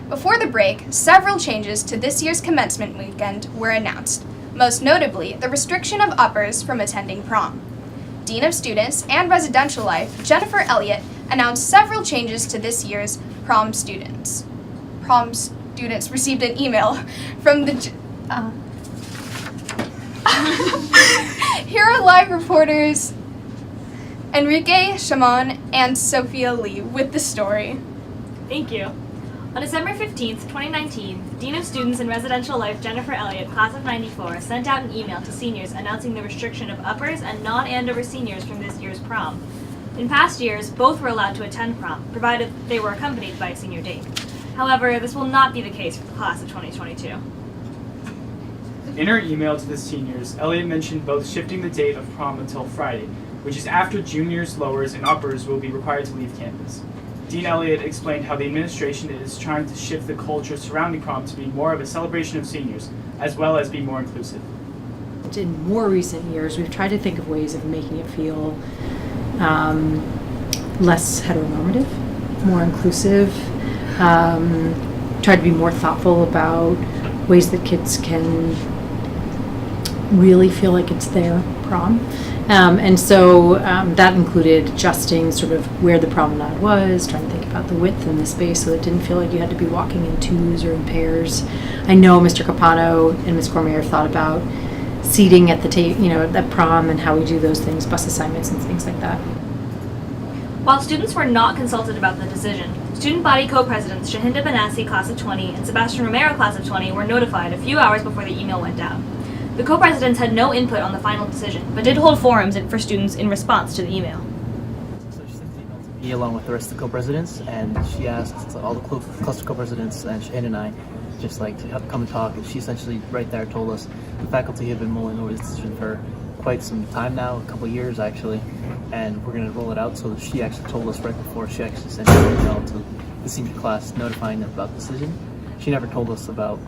Before the break, several changes to this year's commencement weekend were announced, most notably the restriction of uppers from attending prom. Dean of Students and Residential Life, Jennifer Elliott, announced several changes to this year's prom students. Prom students received an email from the... Here are live reporters Henrique Chamon and Sophia Lee with the story. Thank you. On December 15th, 2019, Dean of Students and Residential Life Jennifer Elliott, class of 94, sent out an email to seniors announcing the restriction of uppers and non-Andover seniors from this year's prom. In past years, both were allowed to attend prom, provided they were accompanied by a senior date. However, this will not be the case for the class of 2022. In her email to the seniors, Elliott mentioned both shifting the date of prom until Friday, which is after juniors, lowers, and uppers will be required to leave campus. Dean Elliott explained how the administration is trying to shift the culture surrounding prom to be more of a celebration of seniors, as well as be more inclusive. In more recent years, we've tried to think of ways of making it feel less heteronormative, more inclusive, tried to be more thoughtful about ways that kids can really feel like it's their prom. And so that included adjusting sort of where the promenade was, trying to think about the width and the space so it didn't feel like you had to be walking in twos or in pairs. I know Mr. Capano and Ms. Cormier have thought about seating at the at prom and how we do those things, bus assignments and things like that. While students were not consulted about the decision, student body co-presidents Shahinda Banassi, class of 20, and Sebastian Romero, class of 20, were notified a few hours before the email went out. The co-presidents had no input on the final decision, but did hold forums for students in response to the email. So she sent the email to me along with the rest of the co-presidents, and she asked all the cluster co-presidents and Shane and I just to come and talk, and she essentially right there told us the faculty have been mulling over this decision for quite some time now, a couple years actually, and we're going to roll it out. So she actually told us right before she actually sent an email to the senior class notifying them about the decision. She never told us about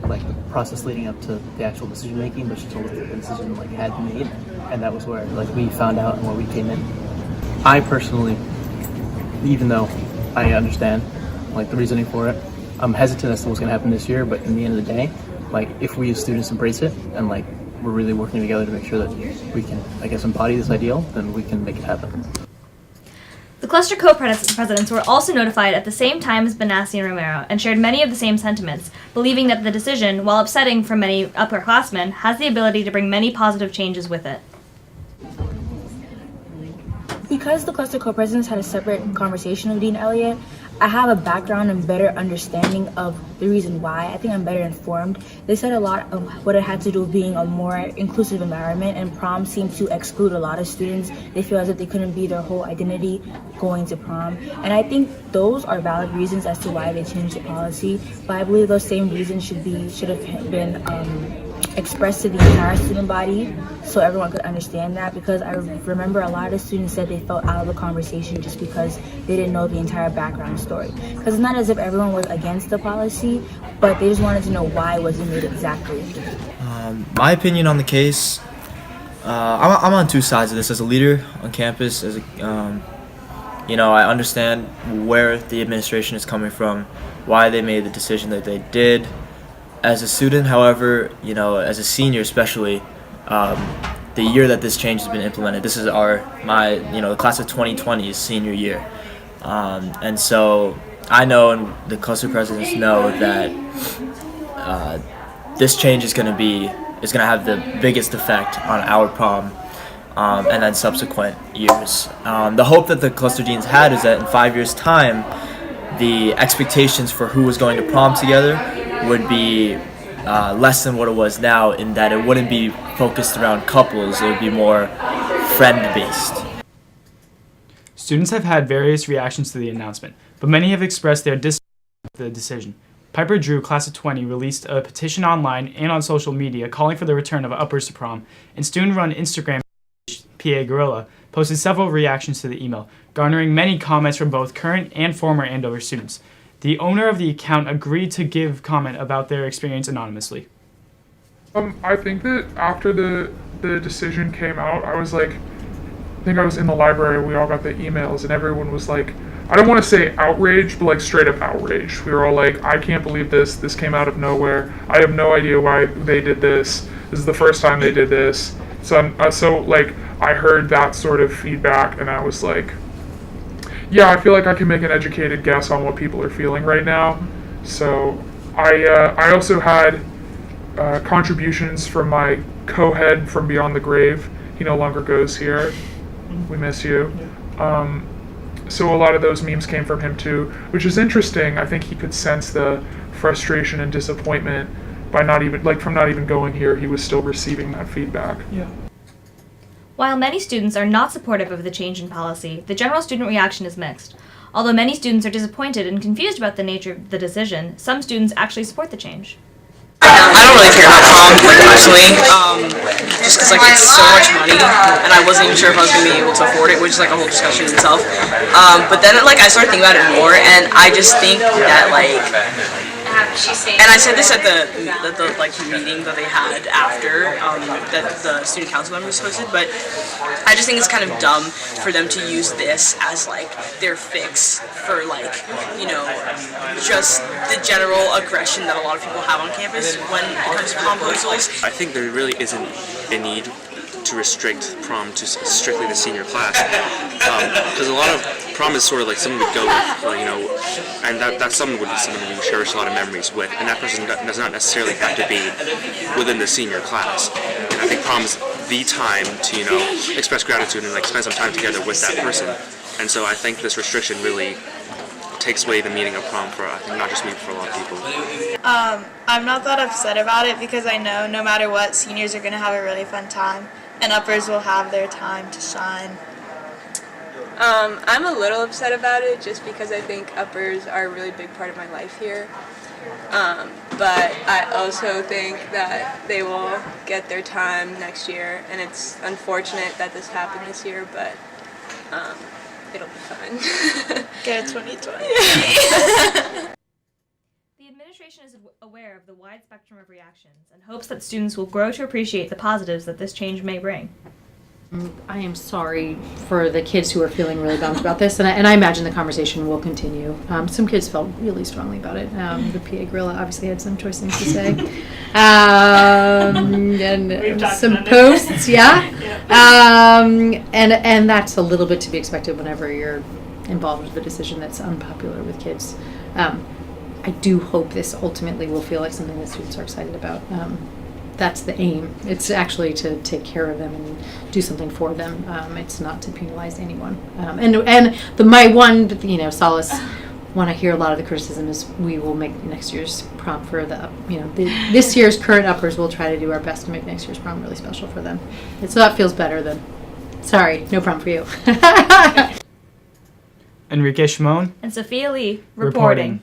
the process leading up to the actual decision making, but she told us that the decision had been made, and that was where we found out and where we came in. I personally, even though I understand the reasoning for it, I'm hesitant as to what's going to happen this year, but in the end of the day, if we as students embrace it and we're really working together to make sure that we can, embody this ideal, then we can make it happen. The cluster co-presidents were also notified at the same time as Banassi and Romero and shared many of the same sentiments, believing that the decision, while upsetting for many upperclassmen, has the ability to bring many positive changes with it. Because the cluster co-presidents had a separate conversation with Dean Elliott, I have a background and better understanding of the reason why. I think I'm better informed. They said a lot of what it had to do with being a more inclusive environment, and prom seemed to exclude a lot of students. They feel as if they couldn't be their whole identity going to prom. And I think those are valid reasons as to why they changed the policy, but I believe those same reasons should have been expressed to the entire student body so everyone could understand that, because I remember a lot of students said they felt out of the conversation just because they didn't know the entire background story. Because it's not as if everyone was against the policy, but they just wanted to know why it wasn't made exactly. My opinion on the case, I'm on two sides of this. As a leader on campus, I understand where the administration is coming from, why they made the decision that they did. As a student, however, as a senior especially, the year that this change has been implemented, this is the class of 2020's senior year. And so I know, and the cluster presidents know, that this change is going to have the biggest effect on our prom and then subsequent years. The hope that the cluster deans had is that in 5 years' time, the expectations for who was going to prom together would be less than what it was now, in that it wouldn't be focused around couples, it would be more friend-based. Students have had various reactions to the announcement, but many have expressed their disagreement with the decision. Piper Drew, class of 20, released a petition online and on social media calling for the return of uppers to prom, and student-run Instagram page, PA Gorilla, posted several reactions to the email, garnering many comments from both current and former Andover students. The owner of the account agreed to give comment about their experience anonymously. I think that after the decision came out, I think I was in the library, we all got the emails, and everyone was I don't want to say outraged, but like straight up outraged. We were all like, I can't believe this. This came out of nowhere. I have no idea why they did this. This is the first time they did this. So like I heard that sort of feedback, and I was like, yeah, I feel like I can make an educated guess on what people are feeling right now. So I also had contributions from my co-head from Beyond the Grave. He no longer goes here. We miss you. So a lot of those memes came from him too, which is interesting. I think he could sense the frustration and disappointment by not even going here. He was still receiving that feedback. Yeah. While many students are not supportive of the change in policy, the general student reaction is mixed. Although many students are disappointed and confused about the nature of the decision, some students actually support the change. I don't really care about prom, like, personally, just because, like, it's so much money, and I wasn't even sure if I was going to be able to afford it, which is, like, a whole discussion in itself. But then, like, I started thinking about it more, and I just think that, like, and I said this at the like meeting that they had after that the student council members hosted, but I just think it's kind of dumb for them to use this as like their fix for like, you know, just the general aggression that a lot of people have on campus when it comes to proposals. I think there really isn't a need to restrict prom to strictly the senior class, because a lot of prom is sort of like someone would go with, you know, and that someone would be someone you cherish a lot of memories with, and that person does not necessarily have to be within the senior class. And I think prom is the time to, you know, express gratitude and like spend some time together with that person. And so I think this restriction really takes away the meaning of prom for, I think, not just me, but for a lot of people. I'm not that upset about it because I know no matter what, seniors are going to have a really fun time, and uppers will have their time to shine. I'm a little upset about it just because I think uppers are a really big part of my life here. But I also think that they will get their time next year, and it's unfortunate that this happened this year, but it'll be fun. Get a 2020. The administration is aware of the wide spectrum of reactions and hopes that students will grow to appreciate the positives that this change may bring. I am sorry for the kids who are feeling really bummed about this, and I imagine the conversation will continue. Some kids felt really strongly about it. The PA Gorilla obviously had some choice things to say. And some posts, yeah. And that's a little bit to be expected whenever you're involved with a decision that's unpopular with kids. I do hope this ultimately will feel like something that students are excited about. That's the aim. It's actually to take care of them and do something for them. It's not to penalize anyone. My one, solace when I hear a lot of the criticism is we will make next year's prom for this year's current uppers. We'll try to do our best to make next year's prom really special for them. So that feels better than, sorry, no prom for you. Henrique Chamon and Sophia Lee reporting.